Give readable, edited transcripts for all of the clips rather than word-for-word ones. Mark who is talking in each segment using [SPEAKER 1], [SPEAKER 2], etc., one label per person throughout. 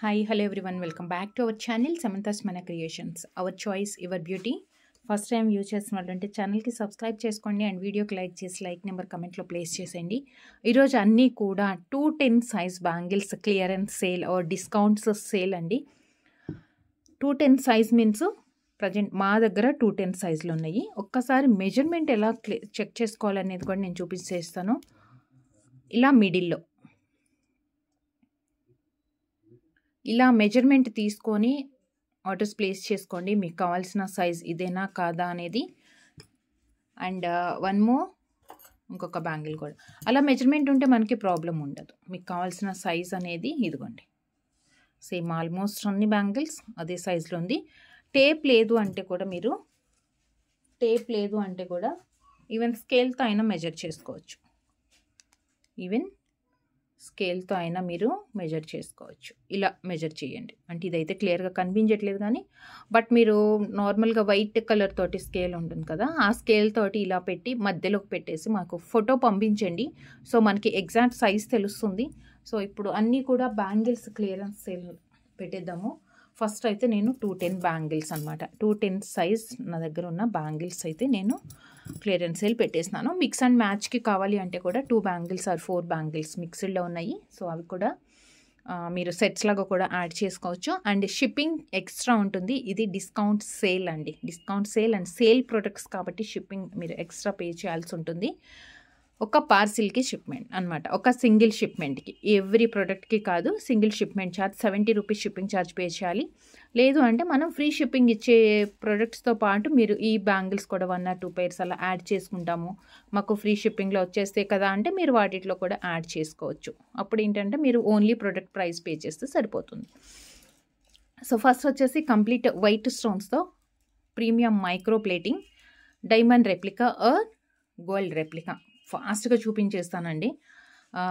[SPEAKER 1] Hi, hello everyone. Welcome back to our channel Samantha's Mana Creations. Our choice, your beauty. First time use చేస్తున్నటువంటి ఛానల్కి subscribe చేసుకోండి and వీడియోకి like చేసి like number కమెంట్లో place చేసేయండి. ఈరోజు అన్నీ కూడా 210 size bangles clearance sale are discounts sale అండి. 210 సైజ్ మీన్స్ ప్రజెంట్ మా దగ్గర 210 సైజులు ఉన్నాయి. ఒక్కసారి మెజర్మెంట్ ఎలా చెక్ చేసుకోవాలనేది కూడా నేను చూపించేస్తాను. ఇలా మిడిల్లో ఇలా మెజర్మెంట్ తీసుకొని ఆర్డర్స్ ప్లేస్ చేసుకోండి. మీకు కావాల్సిన సైజ్ ఇదేనా కాదా అనేది. అండ్ వన్ మోర్ ఇంకొక బ్యాంగిల్ కూడా అలా మెజర్మెంట్ ఉంటే మనకి ప్రాబ్లం ఉండదు. మీకు కావాల్సిన సైజ్ అనేది ఇదిగోండి. సేమ్ ఆల్మోస్ట్ అన్ని బ్యాంగిల్స్ అదే సైజులో ఉంది. టేప్ లేదు అంటే కూడా ఈవెన్ స్కేల్తో అయినా మెజర్ చేసుకోవచ్చు. స్కేల్తో అయినా మీరు మెజర్ చేసుకోవచ్చు. ఇలా మెజర్ చేయండి. అంటే ఇదైతే క్లియర్గా కనిపించట్లేదు కానీ బట్ మీరు నార్మల్గా వైట్ కలర్ తోటి స్కేల్ ఉంటుంది కదా, ఆ స్కేల్ తోటి ఇలా పెట్టి మధ్యలోకి పెట్టేసి మాకు ఫోటో పంపించండి. సో మనకి ఎగ్జాక్ట్ సైజ్ తెలుస్తుంది. సో ఇప్పుడు అన్నీ కూడా బ్యాంగిల్స్ క్లియరెన్స్ సేల్ పెట్టేద్దాము. ఫస్ట్ అయితే నేను 210 బ్యాంగిల్స్ అనమాట. 210 సైజ్ నా దగ్గర ఉన్న బ్యాంగిల్స్ అయితే నేను క్లియరెన్స్ సేల్ పెట్టేసినాను. మిక్స్ అండ్ మ్యాచ్కి కావాలి అంటే కూడా 2 బ్యాంగిల్స్ ఆర్ 4 బ్యాంగిల్స్ మిక్స్డ్లో ఉన్నాయి. సో అవి కూడా మీరు సెట్స్ లాగా కూడా యాడ్ చేసుకోవచ్చు. అండ్ షిప్పింగ్ ఎక్స్ట్రా ఉంటుంది. ఇది డిస్కౌంట్ సేల్ అండి. Discount sale and sale products కాబట్టి షిప్పింగ్ మీరు ఎక్స్ట్రా పే చేయాల్సి ఉంటుంది. ఒక పార్సిల్కి షిప్మెంట్ అనమాట. ఒక సింగిల్ షిప్మెంట్కి, ఎవ్రీ ప్రోడక్ట్కి కాదు, single shipment charge 70 rupees shipping charge pay చేయాలి. లేదు అంటే మనం ఫ్రీ షిప్పింగ్ ఇచ్చే ప్రోడక్ట్స్తో పాటు మీరు ఈ బ్యాంగిల్స్ కూడా 1 or 2 pairs అలా యాడ్ చేసుకుంటాము, మాకు ఫ్రీ షిప్పింగ్లో వచ్చేస్తాయి కదా అంటే మీరు వాటిలో కూడా యాడ్ చేసుకోవచ్చు. అప్పుడు ఏంటంటే మీరు ఓన్లీ ప్రోడక్ట్ ప్రైస్ పే చేస్తే సరిపోతుంది. సో ఫస్ట్ వచ్చేసి కంప్లీట్ వైట్ స్టోన్స్తో premium micro plating diamond replica or gold replica ఫాస్ట్గా చూపించేస్తానండి.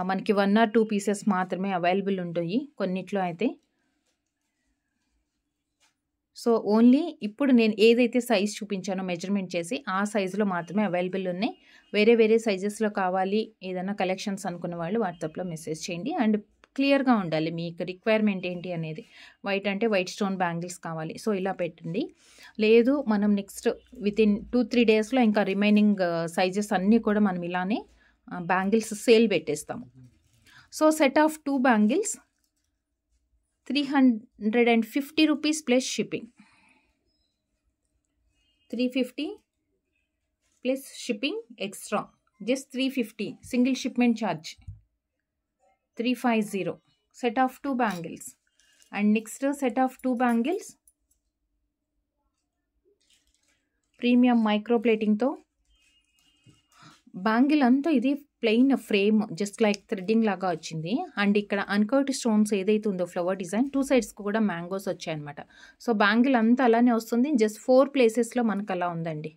[SPEAKER 1] మనకి 1 or 2 పీసెస్ మాత్రమే అవైలబుల్ ఉంటాయి కొన్నిట్లో అయితే. సో ఓన్లీ ఇప్పుడు నేను ఏదైతే సైజ్ చూపించానో మెజర్మెంట్ చేసి ఆ సైజులో మాత్రమే అవైలబుల్ ఉన్నాయి. వేరే సైజెస్లో కావాలి ఏదైనా కలెక్షన్స్ అనుకున్న వాళ్ళు వాట్సాప్లో మెసేజ్ చేయండి. అండ్ క్లియర్గా ఉండాలి మీకు రిక్వైర్మెంట్ ఏంటి అనేది. వైట్ అంటే వైట్ స్టోన్ బ్యాంగిల్స్ కావాలి, సో ఇలా పెట్టండి. లేదు మనం నెక్స్ట్ వితిన్ 2-3 డేస్లో ఇంకా రిమైనింగ్ సైజెస్ అన్నీ కూడా మనం ఇలానే బ్యాంగిల్స్ సేల్ పెట్టేస్తాము. So set of 2 bangles 350 rupees plus shipping. 350 plus shipping extra, just 350 single shipment charge 350 set of 2 bangles. And next set of 2 bangles premium micro ప్లేటింగ్తో బ్యాంగిల్ అంతా ఇది plain frame just like threading లాగా వచ్చింది. అండ్ ఇక్కడ uncut stones ఏదైతే ఉందో flower design 2 sides కూడా మ్యాంగోస్ వచ్చాయన్నమాట. సో బ్యాంగిల్ అంతా అలానే వస్తుంది. జస్ట్ 4 places మనకు అలా ఉందండి.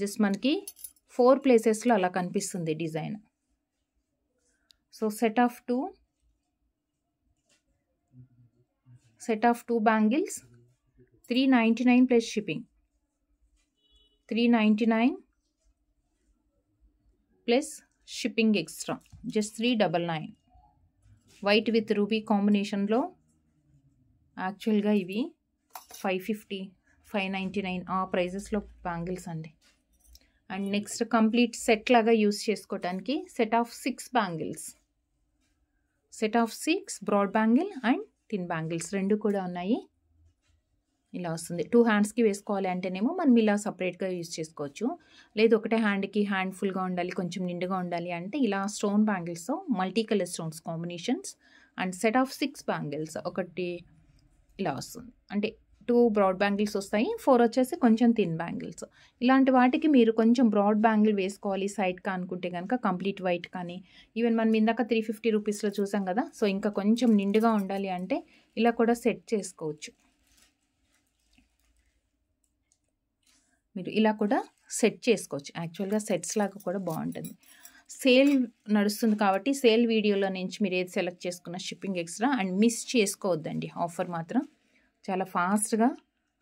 [SPEAKER 1] జస్ట్ మనకి 4 places అలా కనిపిస్తుంది design. So set of 2 bangles 399 plus shipping. 399 plus shipping extra just 399. White with ruby కాంబినేషన్లో యాక్చువల్గా ఇవి 550 599 ఆ ప్రైజెస్లో బ్యాంగిల్స్ అండి. అండ్ నెక్స్ట్ కంప్లీట్ సెట్ లాగా యూస్ చేసుకోవడానికి set of 6 bangles. Set of 6 broad bangle and thin bangles రెండు కూడా ఉన్నాయి. ఇలా వస్తుంది. 2 హ్యాండ్స్కి వేసుకోవాలి అంటేనేమో మనం ఇలా సపరేట్గా యూజ్ చేసుకోవచ్చు. లేదు ఒకటే హ్యాండ్కి హ్యాండ్ఫుల్గా ఉండాలి, కొంచెం నిండుగా ఉండాలి అంటే ఇలా స్టోన్ బ్యాంగిల్స్తో multi colour stones combinations and set of 6 bangles ఒకటి ఇలా వస్తుంది. అంటే 2 బ్రాడ్ బ్యాంగిల్స్ వస్తాయి, 4 వచ్చేసి కొంచెం థిన్ బ్యాంగిల్స్. ఇలాంటి వాటికి మీరు కొంచెం బ్రాడ్ బ్యాంగిల్ వేసుకోవాలి సైడ్గా అనుకుంటే కనుక కంప్లీట్ వైట్ కానీ ఈవెన్ మనం ఇందాక 350 రూపీస్లో చూసాం కదా, సో ఇంకా కొంచెం నిండుగా ఉండాలి అంటే ఇలా కూడా సెట్ చేసుకోవచ్చు. మీరు ఇలా కూడా సెట్ చేసుకోవచ్చు. యాక్చువల్గా సెట్స్ లాగా కూడా బాగుంటుంది. సేల్ నడుస్తుంది కాబట్టి సేల్ వీడియోలో నుంచి మీరు ఏది సెలెక్ట్ చేసుకున్న షిప్పింగ్ ఎక్స్ట్రా. అండ్ మిస్ చేసుకోవద్దండి, ఆఫర్ మాత్రం చాలా ఫాస్ట్గా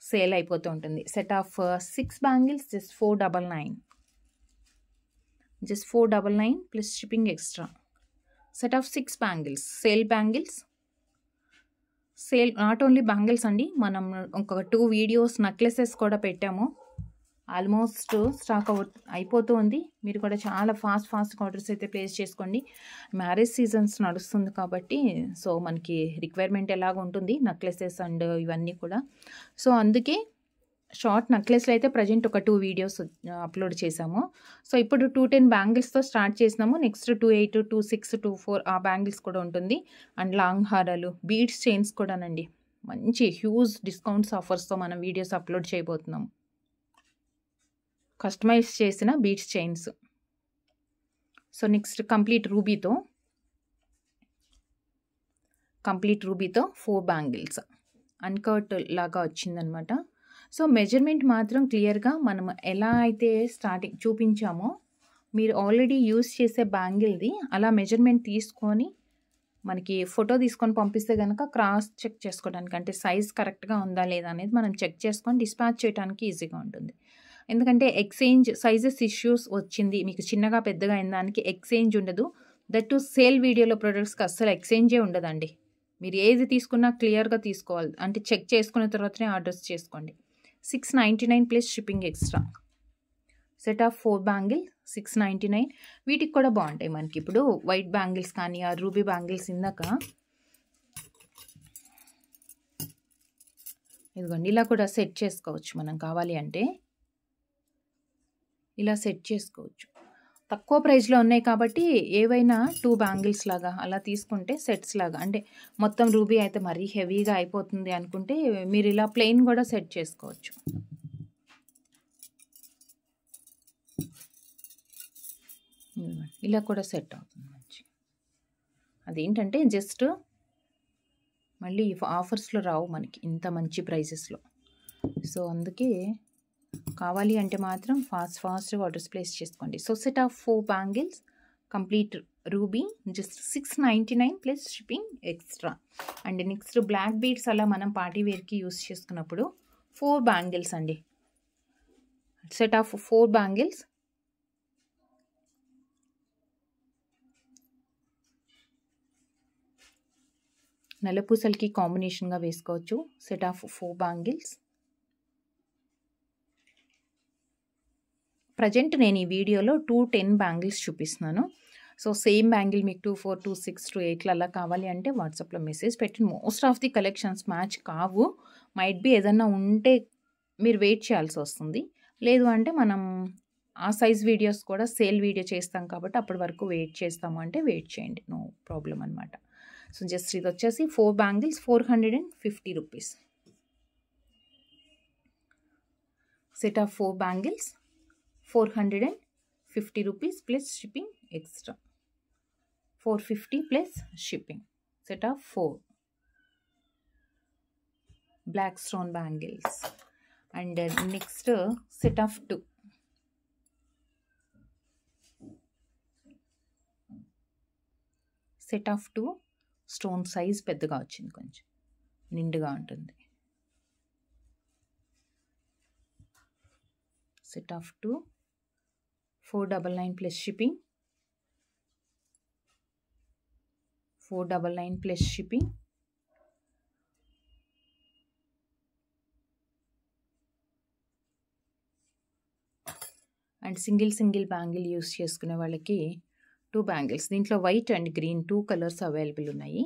[SPEAKER 1] సేల్ అయిపోతూ ఉంటుంది. Set of 6 bangles just 499. Just 499 plus shipping extra. Set of 6 bangles sale bangles sale not only bangles అండి, మనం ఒక 2 వీడియోస్ నెక్లెసెస్ కూడా పెట్టాము. ఆల్మోస్ట్ స్టాక్ అయిపోతూ ఉంది. మీరు కూడా చాలా ఫాస్ట్గా ఆర్డర్స్ అయితే ప్లేస్ చేసుకోండి. మ్యారేజ్ సీజన్స్ నడుస్తుంది కాబట్టి సో మనకి రిక్వైర్మెంట్ ఎలాగ ఉంటుంది నెక్లెసెస్ అండ్ ఇవన్నీ కూడా. సో అందుకే షార్ట్ నెక్లెస్లో అయితే ప్రజెంట్ ఒక 2 వీడియోస్ అప్లోడ్ చేసాము. సో ఇప్పుడు 210 బ్యాంగిల్స్తో స్టార్ట్ చేసినాము. నెక్స్ట్ 28, 26, 24 ఆ బ్యాంగిల్స్ కూడా ఉంటుంది. అండ్ లాంగ్ హారాలు, బీడ్స్ చైన్స్ కూడానండి. మంచి హ్యూజ్ డిస్కౌంట్స్ ఆఫర్స్తో మనం వీడియోస్ అప్లోడ్ చేయబోతున్నాము. కస్టమైజ్ చేసిన beads chains. So next complete రూబీతో 4 బ్యాంగిల్స్ అన్కట్ లాగా వచ్చిందనమాట. సో మెజర్మెంట్ మాత్రం క్లియర్గా మనం ఎలా అయితే స్టార్టింగ్ చూపించామో మీరు ఆల్రెడీ యూస్ చేసే బ్యాంగిల్ది అలా మెజర్మెంట్ తీసుకొని మనకి ఫోటో తీసుకొని పంపిస్తే కనుక క్రాస్ చెక్ చేసుకోవడానికి, అంటే సైజ్ కరెక్ట్గా ఉందా లేదా అనేది మనం చెక్ చేసుకొని డిస్పాచ్ చేయడానికి ఈజీగా ఉంటుంది. ఎందుకంటే ఎక్స్చేంజ్ సైజెస్ ఇష్యూస్ వచ్చింది మీకు, చిన్నగా పెద్దగా అయిన దానికి ఎక్స్చేంజ్ ఉండదు. దట్ టు సేల్ వీడియోలో ప్రొడక్ట్స్కి అస్సలు ఎక్స్చేంజే ఉండదండి. మీరు ఏది తీసుకున్నా క్లియర్గా తీసుకోవాలి, అంటే చెక్ చేసుకున్న తర్వాతనే ఆర్డర్స్ చేసుకోండి. 699 plus shipping extra. Set of 4 bangle 699. వీటికి కూడా బాగుంటాయి మనకి. ఇప్పుడు వైట్ బ్యాంగిల్స్ కానీ ఆ రూబీ బ్యాంగిల్స్ ఇందాక ఇదిగోండి ఇలా కూడా సెట్ చేసుకోవచ్చు. మనం కావాలి అంటే ఇలా సెట్ చేసుకోవచ్చు. తక్కువ ప్రైస్లో ఉన్నాయి కాబట్టి ఏవైనా 2 బ్యాంగిల్స్ లాగా అలా తీసుకుంటే సెట్స్ లాగా, అంటే మొత్తం రూబీ అయితే మరీ హెవీగా అయిపోతుంది అనుకుంటే మీరు ఇలా ప్లెయిన్ కూడా సెట్ చేసుకోవచ్చు. ఇలా కూడా సెట్ అవుతుంది మంచి. అదేంటంటే జస్ట్ మళ్ళీ ఆఫర్స్లో రావు మనకి ఇంత మంచి ప్రైజెస్లో. సో అందుకే కావాలి అంటే మాత్రం ఫాస్ట్గా ఆర్డర్స్ ప్లేస్ చేసుకోండి. So set of 4 bangles complete ruby just 699 plus shipping extra. And next black beads అలా మనం పార్టీ వేర్కి యూస్ చేసుకున్నప్పుడు 4 బ్యాంగిల్స్ అండి. సెట్ ఆఫ్ 4 బ్యాంగిల్స్ నల్లపూసలకి కాంబినేషన్గా వేసుకోవచ్చు. Set of 4 bangles. ప్రజెంట్ నేను ఈ వీడియోలో 210 బ్యాంగిల్స్ చూపిస్తున్నాను. సో సేమ్ బ్యాంగిల్ మీకు 24, 26, 28 అలా కావాలి అంటే వాట్సాప్లో మెసేజ్ పెట్టండి. Most of the collections match కావు. మైట్ బి ఏదన్నా ఉంటే మీరు వెయిట్ చేయాల్సి వస్తుంది. లేదు అంటే మనం ఆ సైజ్ వీడియోస్ కూడా సేల్ వీడియో చేస్తాం కాబట్టి అప్పటి వరకు వెయిట్ చేస్తాము అంటే వెయిట్ చేయండి, నో ప్రాబ్లం అనమాట. సో జస్ట్ ఇది వచ్చేసి 4 bangles 450 rupees. Set of 4 bangles 450 rupees plus shipping extra. 450 plus shipping. Set of 4 black stone bangles. And next set of 2 set of 2 stone size పెద్దగా వచ్చింది, కొంచెం నిండుగా ఉంటుంది. Set of 2 499 plus shipping. 499 plus shipping. And single bangle use చేసుకునే వాళ్ళకి 2 bangles. దీంట్లో white and green 2 colours available ఉన్నాయి.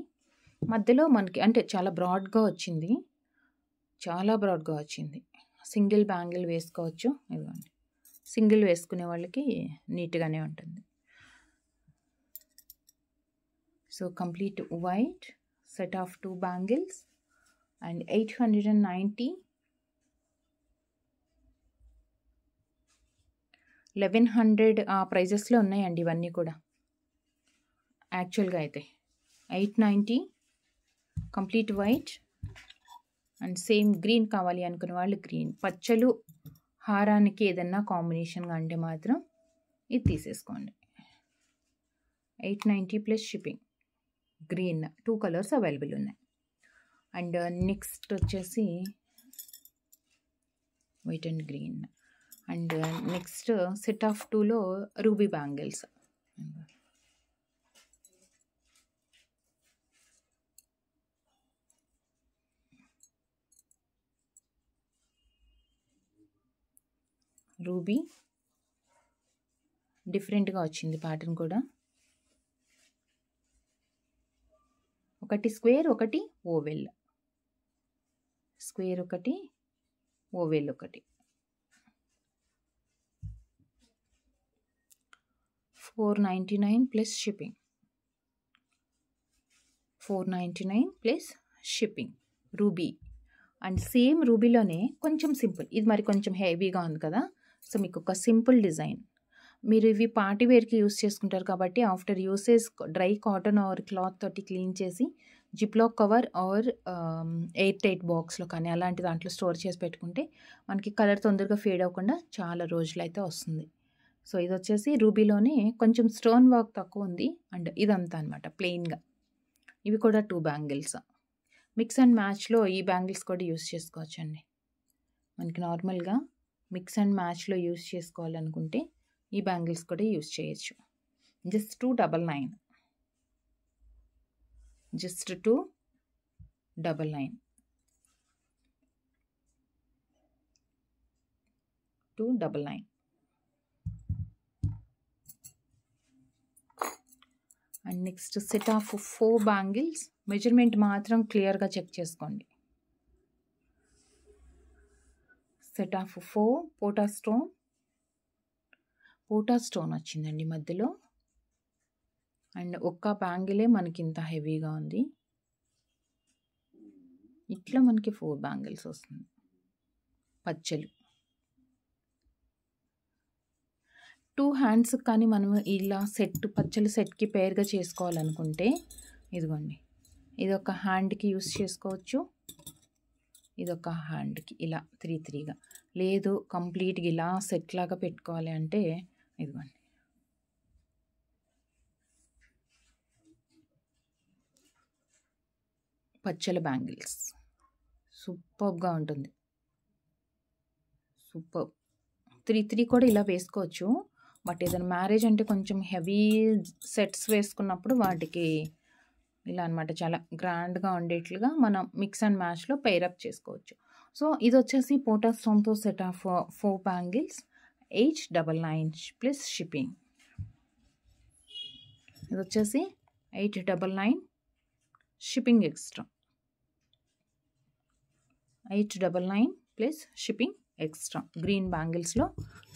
[SPEAKER 1] మధ్యలో మనకి అంటే చాలా బ్రాడ్గా వచ్చింది, సింగిల్ బ్యాంగిల్ వేసుకోవచ్చు. ఇదిగోండి సింగిల్ వేసుకునే వాళ్ళకి నీట్గానే ఉంటుంది. So complete white set of 2 bangles and 890. 1100 ఆ ప్రైజెస్లో ఉన్నాయండి ఇవన్నీ కూడా. యాక్చువల్గా అయితే 890 complete white and same green కావాలి అనుకునే వాళ్ళు గ్రీన్. పచ్చలు హారానికి ఏదన్నా కాంబినేషన్గా అంటే మాత్రం ఇది తీసేసుకోండి. 890 plus shipping. Green 2 colours available ఉన్నాయి. అండ్ నెక్స్ట్ వచ్చేసి white and green. And next set of 2లో రూబీ బ్యాంగిల్స్. రూబీ, డిఫరెంట్గా వచ్చింది ప్యాటర్న్ కూడా. ఒకటి స్క్వేర్, ఒకటి ఓవెల్. స్క్వేర్ ఒకటి, ఓవెల్ ఒకటి. 499 plus shipping. 499 plus shipping. Ruby and same రూబీలోనే కొంచెం సింపుల్. ఇది మరి కొంచెం హెవీగా ఉంది కదా, సో మీకు ఒక సింపుల్ డిజైన్. మీరు ఇవి పార్టీ వేర్కి యూస్ చేసుకుంటారు కాబట్టి after usage dry cotton or cloth తోటి క్లీన్ చేసి ziplock cover or air tight బాక్స్లో కానీ అలాంటి దాంట్లో స్టోర్ చేసి పెట్టుకుంటే మనకి కలర్ తొందరగా ఫేడ్ అవ్వకుండా చాలా రోజులు అయితే వస్తుంది. సో ఇది వచ్చేసి రూబీలోనే కొంచెం స్టోన్ వర్క్ తక్కువ ఉంది అండ్ ఇదంతా అనమాట ప్లెయిన్గా. ఇవి కూడా 2 బ్యాంగిల్స్. మిక్స్ అండ్ మ్యాచ్లో ఈ బ్యాంగిల్స్ కూడా యూస్ చేసుకోవచ్చండి. మనకి నార్మల్గా మిక్స్ అండ్ మ్యాచ్లో యూస్ చేసుకోవాలనుకుంటే ఈ బ్యాంగిల్స్ కూడా యూస్ చేయొచ్చు. Just 299. Just 299. 299. And next set of 4 bangles. Measurement మాత్రం క్లియర్గా చెక్ చేసుకోండి. సెట్ ఆఫ్ 4 పోటా స్టోన్ వచ్చిందండి మధ్యలో. అండ్ ఒక్క బ్యాంగిలే మనకి ఇంత హెవీగా ఉంది. ఇట్లా మనకి 4 బ్యాంగిల్స్ వస్తుంది. పచ్చలు 2 హ్యాండ్స్ కానీ మనం ఇలా పచ్చల సెట్కి పేర్గా చేసుకోవాలనుకుంటే ఇదిగోండి, ఇది ఒక హ్యాండ్కి యూస్ చేసుకోవచ్చు, ఇదొక హ్యాండ్కి ఇలా 3-3గా. లేదు కంప్లీట్గా ఇలా సెట్ లాగా పెట్టుకోవాలి అంటే ఇదిగోండి, పచ్చల బ్యాంగిల్స్ సూపర్గా ఉంటుంది. సూపర్. 3-3 కూడా ఇలా వేసుకోవచ్చు. బట్ ఏదైనా మ్యారేజ్ అంటే కొంచెం హెవీ సెట్స్ వేసుకున్నప్పుడు వాటికి ఇలా అనమాట చాలా గ్రాండ్గా ఉండేట్లుగా మనం మిక్స్ అండ్ మ్యాచ్లో పేరప్ చేసుకోవచ్చు. సో ఇది వచ్చేసి పోటా స్టోన్తో set of 4 bangles 899 plus shipping. ఇది వచ్చేసి 899 shipping extra. 899 plus shipping extra. Green బ్యాంగిల్స్లో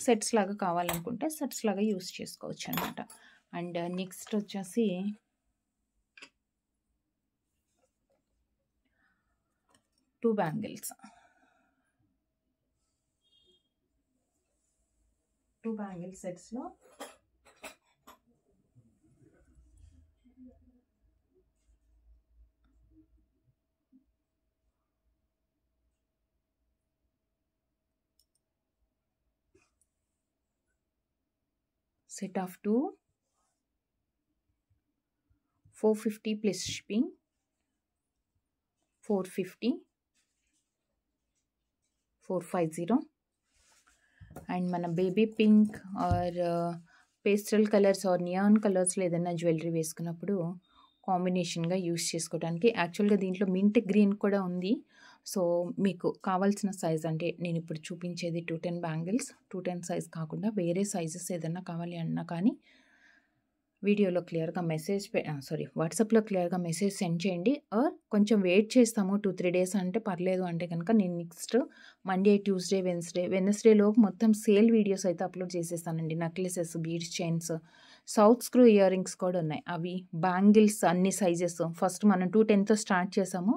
[SPEAKER 1] సెట్స్ లాగా కావాలనుకుంటే సెట్స్ లాగా యూస్ చేసుకోవచ్చు అనమాట. అండ్ నెక్స్ట్ వచ్చేసి టూ బ్యాంగిల్స్ సెట్స్లో set of 2 450 plus shipping 450 and మన baby pink or pastel colours or neon కలర్స్లో ఏదైనా జ్యువెలరీ వేసుకున్నప్పుడు కాంబినేషన్గా యూస్ చేసుకోవడానికి. యాక్చువల్గా దీంట్లో మింట్ గ్రీన్ కూడా ఉంది. సో మీకు కావాల్సిన సైజ్ అంటే నేను ఇప్పుడు చూపించేది 210 బ్యాంగిల్స్ 210 సైజ్ కాకుండా వేరే సైజెస్ ఏదన్నా కావాలి అన్నా కానీ వీడియోలో క్లియర్గా వాట్సాప్లో క్లియర్గా మెసేజ్ సెండ్ చేయండి. ఆర్ కొంచెం వెయిట్ చేస్తాము 2-3 డేస్ అంటే పర్లేదు అంటే కనుక నేను నెక్స్ట్ మండే, ట్యూస్డే, వెనస్డేలోపు మొత్తం సేల్ వీడియోస్ అయితే అప్లోడ్ చేసేస్తానండి. Necklaces, beads, chains, south screw ear rings కూడా ఉన్నాయి. అవి బ్యాంగిల్స్ అన్ని సైజెస్ ఫస్ట్ మనం 210తో స్టార్ట్ చేసాము.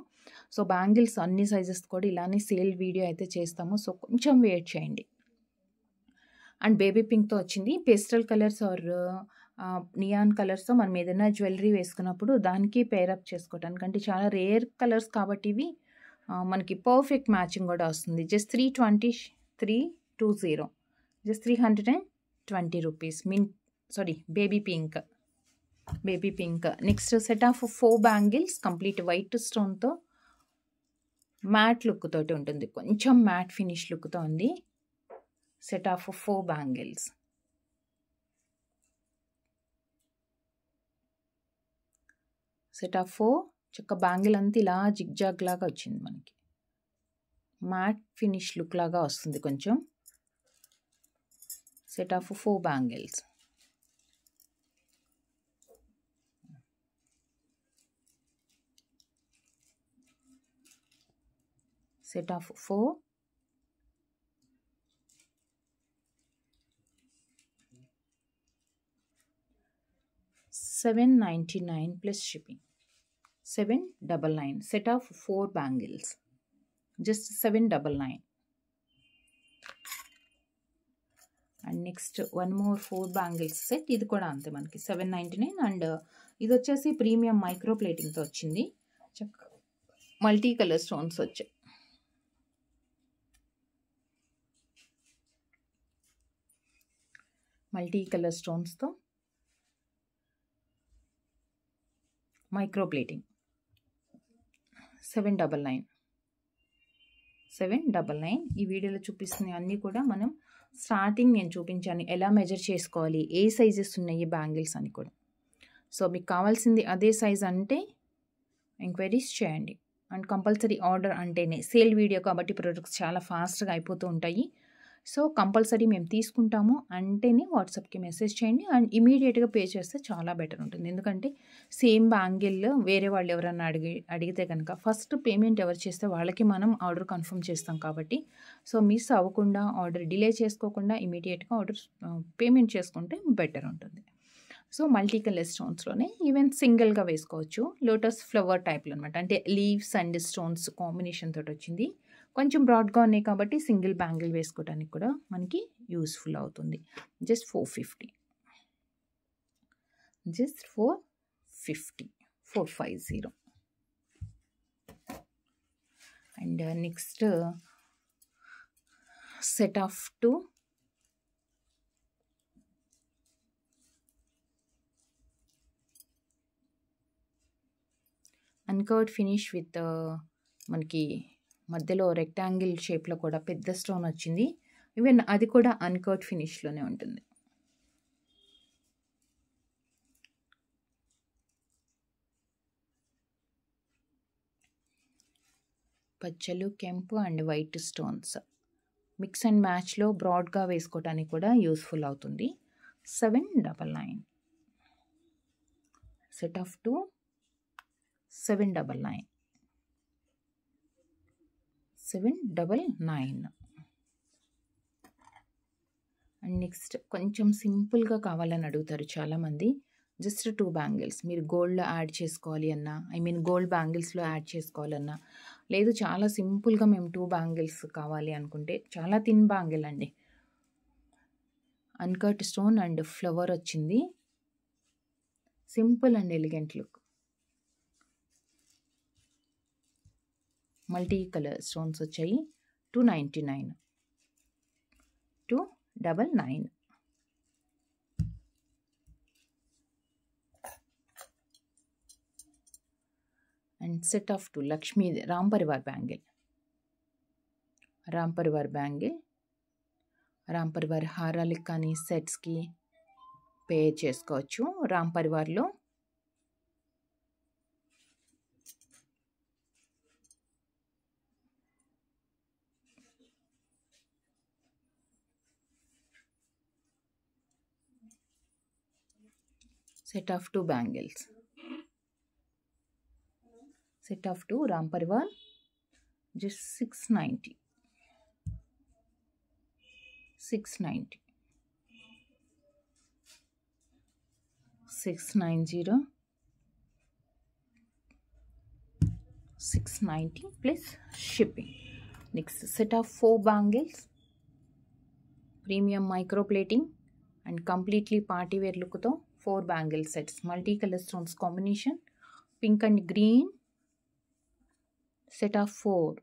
[SPEAKER 1] సో బ్యాంగిల్స్ అన్ని సైజెస్ కూడా ఇలానే సేల్ వీడియో అయితే చేస్తాము. సో కొంచెం వెయిట్ చేయండి. అండ్ బేబీ పింక్తో వచ్చింది. పేస్టల్ కలర్స్ ఆర్ నియాన్ కలర్స్తో మనం ఏదైనా జ్యువెలరీ వేసుకున్నప్పుడు దానికి పేరప్ చేసుకోవటానికి అంటే చాలా రేర్ కలర్స్ కాబట్టి ఇవి మనకి పర్ఫెక్ట్ మ్యాచింగ్ కూడా వస్తుంది. Just 320 just 320 rupees. Baby pink. Next set of 4 bangles complete white స్టోన్తో మ్యాట్ లుక్ తోటి ఉంటుంది. కొంచెం మ్యాట్ ఫినిష్ లుక్తో ఉంది. Set of 4 bangles. Set of 4 చక్క బ్యాంగిల్ అంతా ఇలా జిగ్జాగ్ లాగా వచ్చింది. మనకి మ్యాట్ ఫినిష్ లుక్ లాగా వస్తుంది కొంచెం. set of 4 bangles. Set of 4. $7.99 plus shipping. 799. Set of 4 bangles. Just 799. And next one more 4 bangles set. ఇది కూడా అంతే మనకి 799. అండ్ ఇది వచ్చేసి ప్రీమియం మైక్రో ప్లేటింగ్తో వచ్చింది. మల్టీ కలర్ స్టోన్స్ వచ్చాయి. మల్టీ కలర్ స్టోన్స్తో మైక్రో ప్లేటింగ్. 799. 799. ఈ వీడియోలో చూపిస్తున్న అన్నీ కూడా మనం స్టార్టింగ్ నేను చూపించాను ఎలా మెజర్ చేసుకోవాలి, ఏ సైజెస్ ఉన్నాయి బ్యాంగిల్స్ అని కూడా. సో మీకు కావాల్సింది అదే సైజ్ అంటే ఎంక్వైరీస్ చేయండి. అండ్ కంపల్సరీ ఆర్డర్ అంటేనే సేల్ వీడియో కాబట్టి ప్రొడక్ట్స్ చాలా ఫాస్ట్గా అయిపోతూ ఉంటాయి. సో కంపల్సరీ మేము తీసుకుంటాము అంటేనే వాట్సాప్కి మెసేజ్ చేయండి. అండ్ ఇమీడియట్గా పే చేస్తే చాలా బెటర్ ఉంటుంది. ఎందుకంటే సేమ్ బ్యాంగిల్ వేరే వాళ్ళు ఎవరన్నా అడిగితే కనుక ఫస్ట్ పేమెంట్ ఎవరు చేస్తే వాళ్ళకి మనం ఆర్డర్ కన్ఫర్మ్ చేస్తాం కాబట్టి సో మిస్ అవ్వకుండా ఆర్డర్ డిలే చేసుకోకుండా ఇమీడియట్గా ఆర్డర్ పేమెంట్ చేసుకుంటే బెటర్ ఉంటుంది. సో మల్టీ కలర్ స్టోన్స్లోనే ఈవెన్ సింగిల్గా వేసుకోవచ్చు. లోటస్ ఫ్లవర్ టైప్లో అనమాట. అంటే లీవ్స్ అండ్ స్టోన్స్ కాంబినేషన్ తోటి వచ్చింది. కొంచెం బ్రాడ్గా ఉన్నాయి కాబట్టి సింగిల్ బ్యాంగిల్ వేసుకోవడానికి కూడా మనకి యూస్ఫుల్ అవుతుంది. Just 450. Just 450. 450. And next set of 2 uncut finish with మనకి మధ్యలో రెక్టాంగిల్ షేప్లో కూడా పెద్ద స్టోన్ వచ్చింది. ఈవెన్ అది కూడా అన్కర్డ్ ఫినిష్లోనే ఉంటుంది. పచ్చలు, కెంపు and white stones mix and మ్యాచ్లో బ్రాడ్గా వేసుకోవడానికి కూడా యూస్ఫుల్ అవుతుంది. 799. Set of 2 799. 799. అండ్ నెక్స్ట్ కొంచెం సింపుల్గా కావాలని అడుగుతారు చాలామంది. జస్ట్ 2 బ్యాంగిల్స్ మీరు గోల్డ్లో యాడ్ చేసుకోవాలి అన్నా, గోల్డ్ బ్యాంగిల్స్లో యాడ్ చేసుకోవాలన్నా, లేదు చాలా సింపుల్గా మేము 2 బ్యాంగిల్స్ కావాలి అనుకుంటే చాలా థిన్ బ్యాంగిల్ అండి. అన్కట్ స్టోన్ అండ్ ఫ్లవర్ వచ్చింది. Simple and elegant look. Multi colour stones వచ్చాయి. 299. 299. And set of 2 Lakshmi Ram Parivar bangle. Ram Parivar bangle, Ram Parivar హారాలకి కానీ సెట్స్కి పే చేసుకోవచ్చు. Ram పరివార్లో set of 2 bangles. Set of 2 Ram Parivar, just 690. 690. 690. 690 plus shipping. Next set of 4 bangles, premium micro plating and completely party wear look to 4 bangle sets, multi-color stones combination, pink and green, set of 4.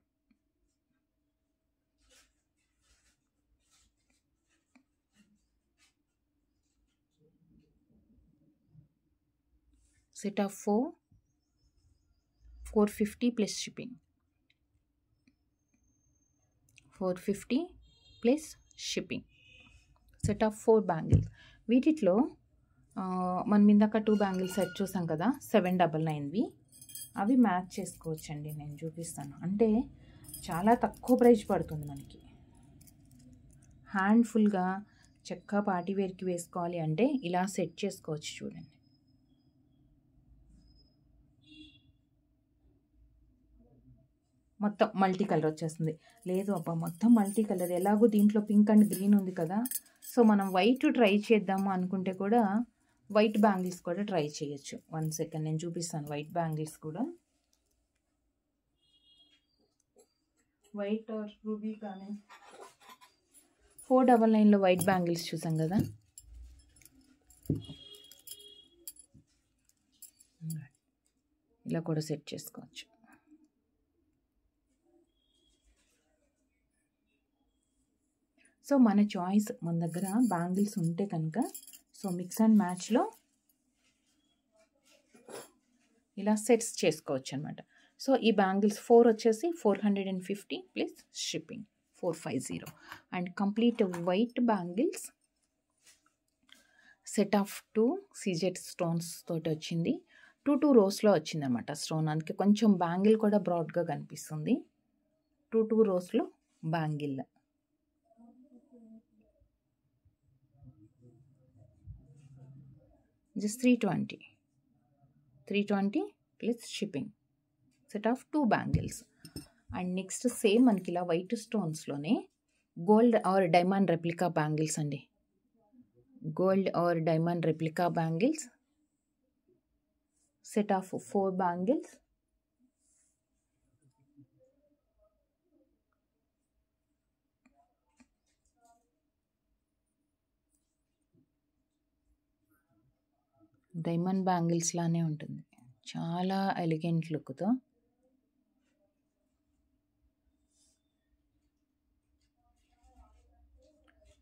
[SPEAKER 1] Set of 4, 450 plus shipping. 450 plus shipping. Set of 4 bangles. వీటిలో మనం ఇందాక 2 bangles set చూసాం కదా 799వి, అవి match చేసుకోవచ్చండి. నేను చూపిస్తాను. అంటే చాలా తక్కువ ప్రైస్ పడుతుంది మనకి. హ్యాండ్ఫుల్గా చక్కగా పార్టీ వేర్కి వేసుకోవాలి అంటే ఇలా సెట్ చేసుకోవచ్చు చూడండి. మొత్తం మల్టీ కలర్ వచ్చేస్తుంది. లేదు అబ్బా మొత్తం మల్టీ కలర్, ఎలాగో దీంట్లో పింక్ అండ్ గ్రీన్ ఉంది కదా, సో మనం వైట్ ట్రై చేద్దాము అనుకుంటే కూడా వైట్ బ్యాంగిల్స్ కూడా ట్రై చేయొచ్చు. 1 సెకండ్ నేను చూపిస్తాను వైట్ బ్యాంగిల్స్ కూడా. వైట్ ఆర్ రూబీ కానీ 499లో వైట్ బ్యాంగిల్స్ చూసాం కదా, ఇలా కూడా సెట్ చేసుకోవచ్చు. సో మన చాయిస్, మన దగ్గర బ్యాంగిల్స్ ఉంటే కనుక సో మిక్స్ అండ్ మ్యాచ్లో ఇలా సెట్స్ చేసుకోవచ్చు అనమాట. సో ఈ బ్యాంగిల్స్ 4 వచ్చేసి 450 plus shipping 450. And complete white bangles set of 2 CZ stones తోటి వచ్చింది. 2 రోస్లో వచ్చింది అనమాట స్టోన్, అందుకే కొంచెం బ్యాంగిల్ కూడా బ్రాడ్గా కనిపిస్తుంది. 2 రోస్లో bangle. Just 320 plus shipping set of 2 bangles. And next same మనకి ఇలా వైట్ స్టోన్స్లోనే gold or diamond replica bangles అండి. Gold or diamond replica bangles set of 4 bangles. Diamond bangles లానే ఉంటుంది, చాలా ఎలిగెంట్ లుక్తో.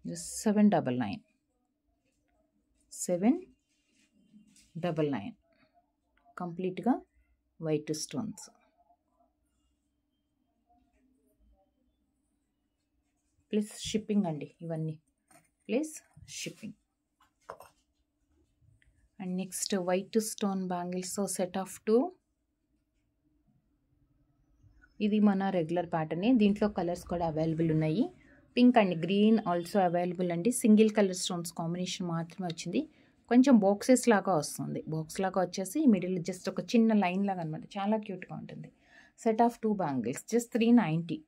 [SPEAKER 1] జస్ట్ 799 కంప్లీట్గా వైట్ స్టోన్స్ ప్లస్ షిప్పింగ్ అండి, ఇవన్నీ plus shipping. And next white stone bangles set of 2. ఇది మన రెగ్యులర్ ప్యాటర్నే, దీంట్లో కలర్స్ కూడా అవైలబుల్ ఉన్నాయి. Pink and green also available అండి. సింగిల్ కలర్ స్టోన్స్ కాంబినేషన్ మాత్రమే వచ్చింది. కొంచెం బాక్సెస్ లాగా వస్తుంది, బాక్స్ లాగా వచ్చేసి మిడిల్ జస్ట్ ఒక చిన్న లైన్ లాగా అనమాట, చాలా క్యూట్గా ఉంటుంది. Set of 2 bangles just 390.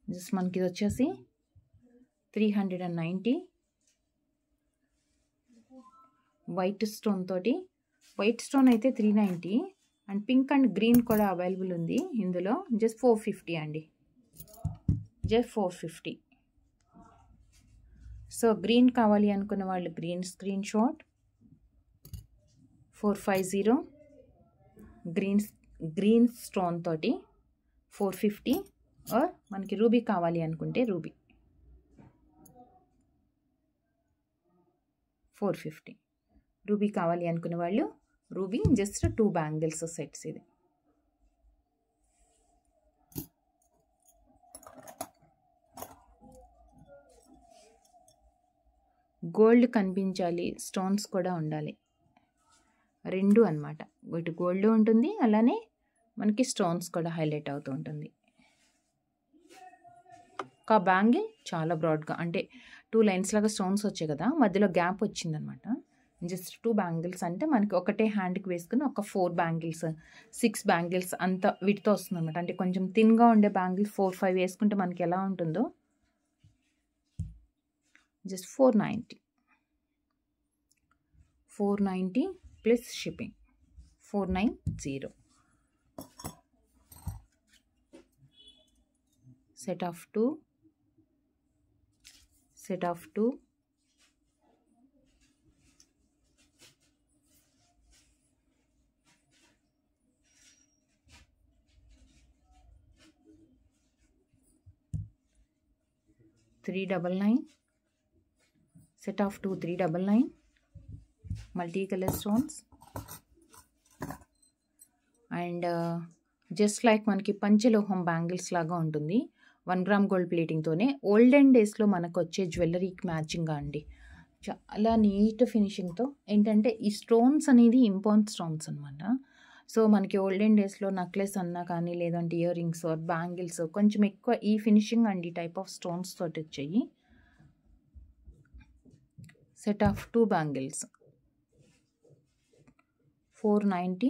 [SPEAKER 1] Just మనకి ఇది వచ్చేసి 390 వైట్ స్టోన్ తోటి. వైట్ స్టోన్ అయితే 390 అండ్ పింక్ అండ్ గ్రీన్ కూడా అవైలబుల్ ఉంది ఇందులో. జస్ట్ 450 అండి, జస్ట్ 450. సో గ్రీన్ కావాలి అనుకున్న వాళ్ళు green screen shot 450 green stone తోటి 450. ఆర్ మనకి రూబీ కావాలి అనుకుంటే రూబీ 450. రూబీ కావాలి అనుకునే వాళ్ళు రూబీ జస్ట్ 2 బ్యాంగిల్స్ సెట్స్. ఇది గోల్డ్ కనిపించాలి, స్టోన్స్ కూడా ఉండాలి, రెండు అన్నమాట. ఇటు గోల్డ్ ఉంటుంది, అలానే మనకి స్టోన్స్ కూడా హైలైట్ అవుతూ ఉంటుంది. ఒక బ్యాంగిల్ చాలా బ్రాడ్గా అంటే 2 లైన్స్ లాగా స్టోన్స్ వచ్చాయి కదా, మధ్యలో గ్యాప్ వచ్చిందనమాట. జస్ట్ 2 బ్యాంగిల్స్ అంటే మనకి ఒకటే హ్యాండ్కి వేసుకుని ఒక 4 బ్యాంగిల్స్ 6 బ్యాంగిల్స్ అంత వీటితో వస్తుంది అనమాట. అంటే కొంచెం థిన్గా ఉండే బ్యాంగిల్స్ 4-5 వేసుకుంటే మనకి ఎలా ఉంటుందో. Just 490 plus shipping 490. Set of 2 399. Set of 2 399 multicolor stones. And just like మనకి పంచలోహం బ్యాంగిల్స్ లాగా ఉంటుంది. 1 గ్రామ్ గోల్డ్ ప్లేటింగ్తోనే ఓల్డెన్ డేస్లో మనకు వచ్చే జ్యువెలరీకి మ్యాచింగ్గా అండి. చాలా నీట్ ఫినిషింగ్తో. ఏంటంటే ఈ స్టోన్స్ అనేది ఇంపార్టెంట్ స్టోన్స్ అనమాట. సో మనకి ఓల్డెన్ డేస్లో నెక్లెస్ అన్నా కానీ లేదంటే ఇయర్ రింగ్స్ ఆర్ బ్యాంగిల్స్ కొంచెం ఎక్కువ ఈ ఫినిషింగ్ అండ్ ఈ టైప్ ఆఫ్ స్టోన్స్ తోటి వచ్చాయి. Set of 2 bangles 490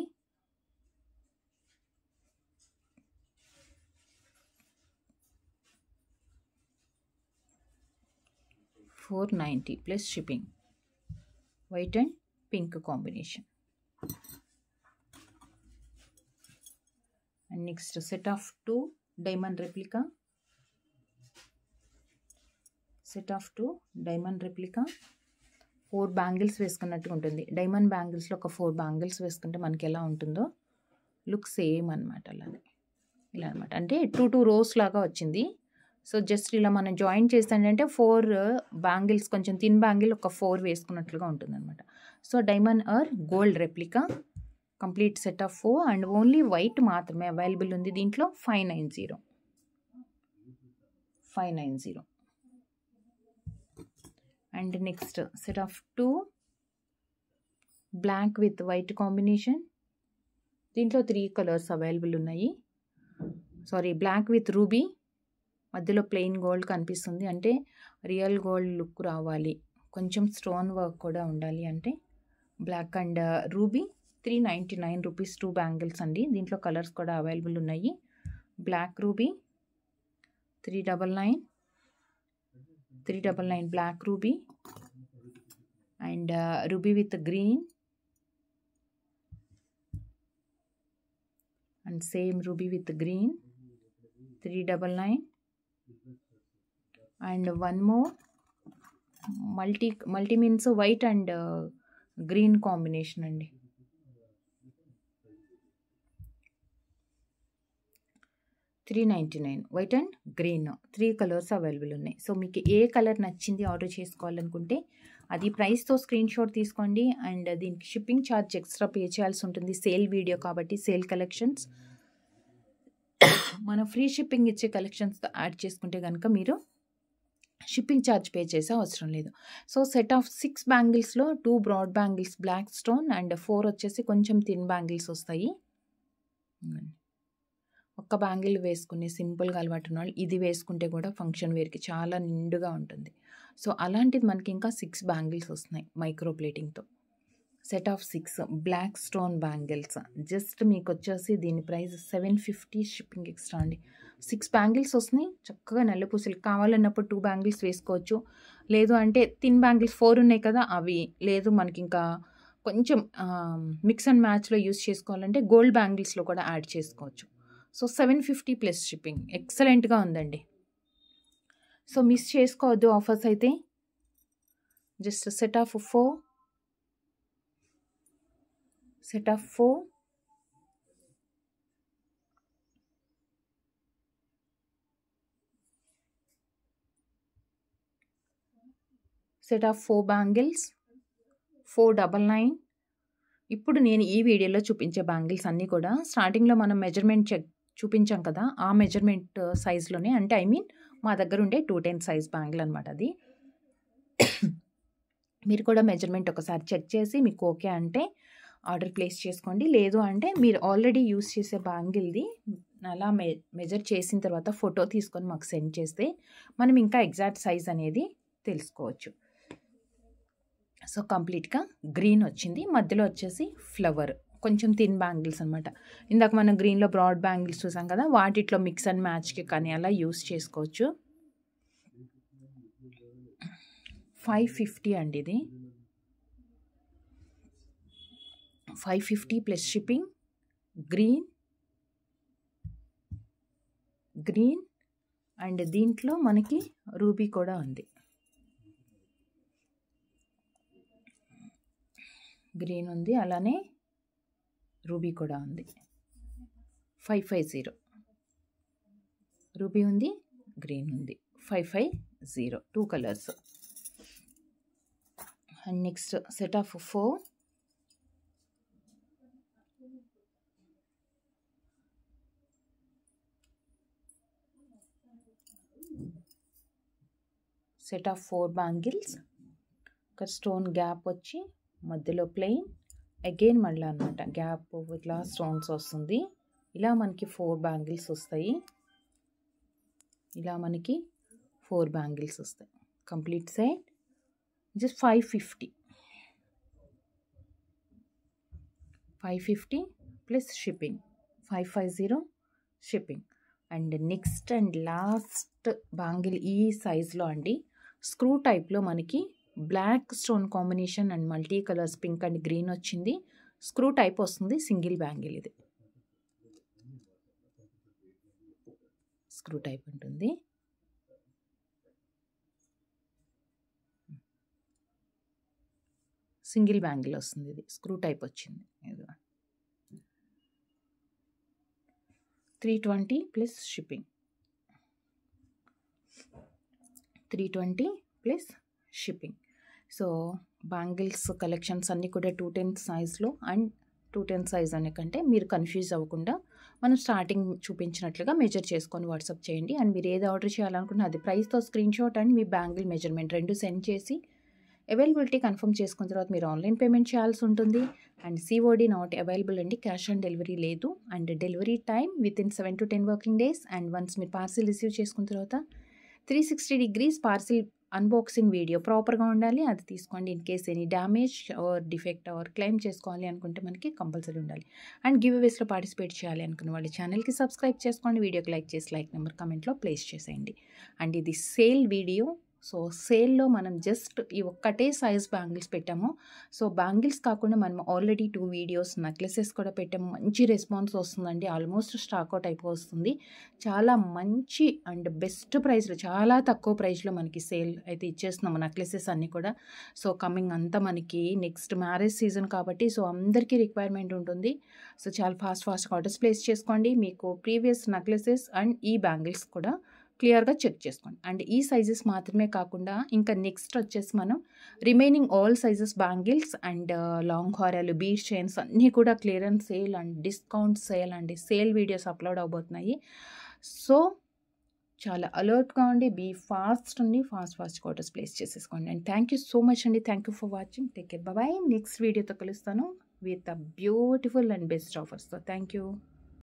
[SPEAKER 1] 490 plus shipping. White and pink combination. And next set of 2 diamond replica. Set of 2 diamond replica. 4 bangles వేసుకున్నట్టుగా ఉంటుంది. డైమండ్ బ్యాంగిల్స్లో ఒక 4 బ్యాంగిల్స్ వేసుకుంటే మనకి ఎలా ఉంటుందో లుక్ సేమ్ అనమాట. అలానే ఇలా అనమాట. అంటే 2 రోస్ లాగా వచ్చింది. సో జస్ట్ ఇలా మనం జాయిన్ చేస్తానంటే 4 బ్యాంగిల్స్, కొంచెం థిన్ బ్యాంగిల్ ఒక 4 వేసుకున్నట్లుగా ఉంటుంది అనమాట. So diamond or gold replica complete set of 4 and only white మాత్రమే అవైలబుల్ ఉంది దీంట్లో. 590. And next set of 2 black with white combination. దీంట్లో 3 కలర్స్ అవైలబుల్ ఉన్నాయి. బ్లాక్ విత్ రూబీ, మధ్యలో ప్లెయిన్ గోల్డ్ కనిపిస్తుంది. అంటే రియల్ గోల్డ్ లుక్ రావాలి, కొంచెం స్టోన్ వర్క్ కూడా ఉండాలి అంటే black and ruby. 399 rupees 2 bangles అండి. దీంట్లో కలర్స్ కూడా అవైలబుల్ ఉన్నాయి. Black ruby 399 black ruby and ruby with green and same ruby with green 399 and one more multi means white and green combination అండి. 399 white and green 3 colours available ఉన్నాయి. So మీకు ఏ colour నచ్చింది order చేసుకోవాలనుకుంటే అది ప్రైస్తో screenshot తీసుకోండి. అండ్ దీనికి షిప్పింగ్ ఛార్జ్ ఎక్స్ట్రా పే చేయాల్సి ఉంటుంది. సేల్ వీడియో కాబట్టి సేల్ కలెక్షన్స్ మనం ఫ్రీ షిప్పింగ్ ఇచ్చే కలెక్షన్స్తో యాడ్ చేసుకుంటే కనుక మీరు షిప్పింగ్ ఛార్జ్ పే చేసే అవసరం లేదు. సో సెట్ ఆఫ్ 6 బ్యాంగిల్స్లో 2 broad bangles black stone and 4 వచ్చేసి కొంచెం థిన్ బ్యాంగిల్స్ వస్తాయి. ఒక్క బ్యాంగిల్ వేసుకుని సింపుల్గా అలవాటు ఉన్న వాళ్ళు ఇది వేసుకుంటే కూడా ఫంక్షన్ వేర్కి చాలా నిండుగా ఉంటుంది. సో అలాంటిది మనకి ఇంకా 6 బ్యాంగిల్స్ వస్తున్నాయి మైక్రో ప్లేటింగ్తో. Set of 6 black stone bangles. Just మీకు వచ్చేసి దీని ప్రైస్ 750 షిప్పింగ్ ఎక్స్ట్రా అండి. 6 బ్యాంగిల్స్ వస్తున్నాయి. చక్కగా నల్లపూసలు కావాలన్నప్పుడు 2 బ్యాంగిల్స్ వేసుకోవచ్చు. లేదు అంటే థిన్ బ్యాంగిల్స్ 4 ఉన్నాయి కదా అవి, లేదు మనకి ఇంకా కొంచెం మిక్స్ అండ్ మ్యాచ్లో యూస్ చేసుకోవాలంటే గోల్డ్ బ్యాంగిల్స్లో కూడా యాడ్ చేసుకోవచ్చు. సో 750 ప్లస్ షిప్పింగ్ ఎక్సలెంట్గా ఉందండి. సో మిస్ చేసుకోవద్దు ఆఫర్స్ అయితే. Just set of 4 set of 4 bangles 499. ఇప్పుడు నేను ఈ వీడియోలో చూపించే బ్యాంగిల్స్ అన్నీ కూడా స్టార్టింగ్లో మనం మెజర్మెంట్ చూపించాం కదా, ఆ మెజర్మెంట్ సైజ్లోనే, అంటే మా దగ్గర ఉండే 210 సైజ్ బ్యాంగిల్ అనమాట అది. మీరు కూడా మెజర్మెంట్ ఒకసారి చెక్ చేసి మీకు ఓకే అంటే ఆర్డర్ ప్లేస్ చేసుకోండి. లేదు అంటే మీరు ఆల్రెడీ యూస్ చేసే బ్యాంగిల్ది అలా మెజర్ చేసిన తర్వాత ఫోటో తీసుకొని మాకు సెండ్ చేస్తే మనం ఇంకా ఎగ్జాక్ట్ సైజ్ అనేది తెలుసుకోవచ్చు. సో కంప్లీట్గా గ్రీన్ వచ్చింది, మధ్యలో వచ్చేసి ఫ్లవర్, కొంచెం థిన్ బ్యాంగిల్స్ అనమాట. ఇందాక మనం గ్రీన్లో బ్రాడ్ బ్యాంగిల్స్ చూసాం కదా, వాటిట్లో మిక్స్ అండ్ మ్యాచ్కి కానీ అలా యూస్ చేసుకోవచ్చు. 550 అండి ఇది. 550 ప్లస్ షిప్పింగ్. గ్రీన్ అండ్ దీంట్లో మనకి రూబీ కూడా ఉంది. గ్రీన్ ఉంది, అలానే రూబీ కూడా ఉంది. 550 రూబీ ఉంది, గ్రీన్ ఉంది. 550 2 colours. And next set of 4 set of 4 bangles. ఒక స్టోన్ గ్యాప్ వచ్చి మధ్యలో ప్లెయిన్, అగైన్ మళ్ళీ అనమాట గ్యాప్ ఇట్లా స్టోన్స్ వస్తుంది. ఇలా మనకి 4 బ్యాంగిల్స్ వస్తాయి. ఇలా మనకి 4 బ్యాంగిల్స్ వస్తాయి. Complete set just 550 plus shipping, 550 shipping. And next and last bangle ఈ సైజ్లో అండి, స్క్రూ టైప్లో మనకి black stone combination and multi colours pink and green వచ్చింది. స్క్రూ టైప్ వస్తుంది, సింగిల్ బ్యాంగిల్. ఇది స్క్రూ టైప్ ఉంటుంది. సింగిల్ బ్యాంగిల్ వస్తుంది, ఇది స్క్రూ టైప్ వచ్చింది. ఇది 320 plus shipping, 320 plus shipping. So bangles collections అన్నీ కూడా 210 సైజ్లో. అండ్ 210 సైజ్ అనే కంటే మీరు కన్ఫ్యూజ్ అవ్వకుండా మనం స్టార్టింగ్ చూపించినట్లుగా మెజర్ చేసుకొని వాట్సాప్ చేయండి. అండ్ మీరు ఏది ఆర్డర్ చేయాలనుకున్నా అది ప్రైస్తో స్క్రీన్ షాట్ అండ్ మీ బ్యాంగిల్ మెజర్మెంట్ 2 సెండ్ చేసి అవైలబిలిటీ కన్ఫర్మ్ చేసుకున్న తర్వాత మీరు ఆన్లైన్ పేమెంట్ చేయాల్సి ఉంటుంది. అండ్ సిఓడి నాట్ అవైలబుల్ అండి, క్యాష్ ఆన్ డెలివరీ లేదు. And delivery time within 7 to 10 working days. And once మీరు పార్సిల్ రిసీవ్ చేసుకున్న తర్వాత 360 degrees పార్సిల్ అన్బాక్సింగ్ వీడియో ప్రాపర్గా ఉండాలి, అది తీసుకోండి. In case any damage or defect or claim చేసుకోవాలి అనుకుంటే మనకి కంపల్సరీ ఉండాలి. అండ్ గివ్ అవేస్లో పార్టిసిపేట్ చేయాలి అనుకున్న వాళ్ళు ఛానల్కి సబ్స్క్రైబ్ చేసుకోండి, వీడియోకి లైక్ చేసి లైక్ నెంబర్ కమెంట్లో ప్లేస్ చేసేయండి. అండ్ ఇది సేల్ వీడియో. సో సేల్లో మనం జస్ట్ ఈ ఒక్కటే సైజ్ బ్యాంగిల్స్ పెట్టాము. సో బ్యాంగిల్స్ కాకుండా మనం ఆల్రెడీ 2 వీడియోస్ నెక్లెసెస్ కూడా పెట్టాము. మంచి రెస్పాన్స్ వస్తుందండి, ఆల్మోస్ట్ స్టాక్అవుట్ అయిపోతుంది. చాలా మంచి అండ్ బెస్ట్ ప్రైస్లో, చాలా తక్కువ ప్రైస్లో మనకి సేల్ అయితే ఇచ్చేస్తున్నాము నెక్లెసెస్ అన్నీ కూడా. సో కమింగ్ అంతా మనకి నెక్స్ట్ మ్యారేజ్ సీజన్ కాబట్టి సో అందరికీ రిక్వైర్మెంట్ ఉంటుంది. సో చాలా ఫాస్ట్గా ఆర్డర్స్ ప్లేస్ చేసుకోండి. మీకు ప్రీవియస్ నెక్లెసెస్ అండ్ ఈ బ్యాంగిల్స్ కూడా క్లియర్గా చెక్ చేసుకోండి. అండ్ ఈ సైజెస్ మాత్రమే కాకుండా ఇంకా నెక్స్ట్ వచ్చేసి మనం remaining all sizes bangles and long హారాలు, బీడ్ చైన్స్ అన్నీ కూడా clearance sale and discount sale అండి, సేల్ వీడియోస్ అప్లోడ్ అవబోతున్నాయి. సో చాలా అలర్ట్గా ఉండి, బీ ఫాస్ట్ అండి, ఫాస్ట్గా ఆర్డర్స్ ప్లేస్ చేసేసుకోండి. And thank you so much అండి, thank you for watching, take care, bye. Next వీడియోతో కలుస్తాను with a beautiful and best ఆఫర్స్తో. Thank you.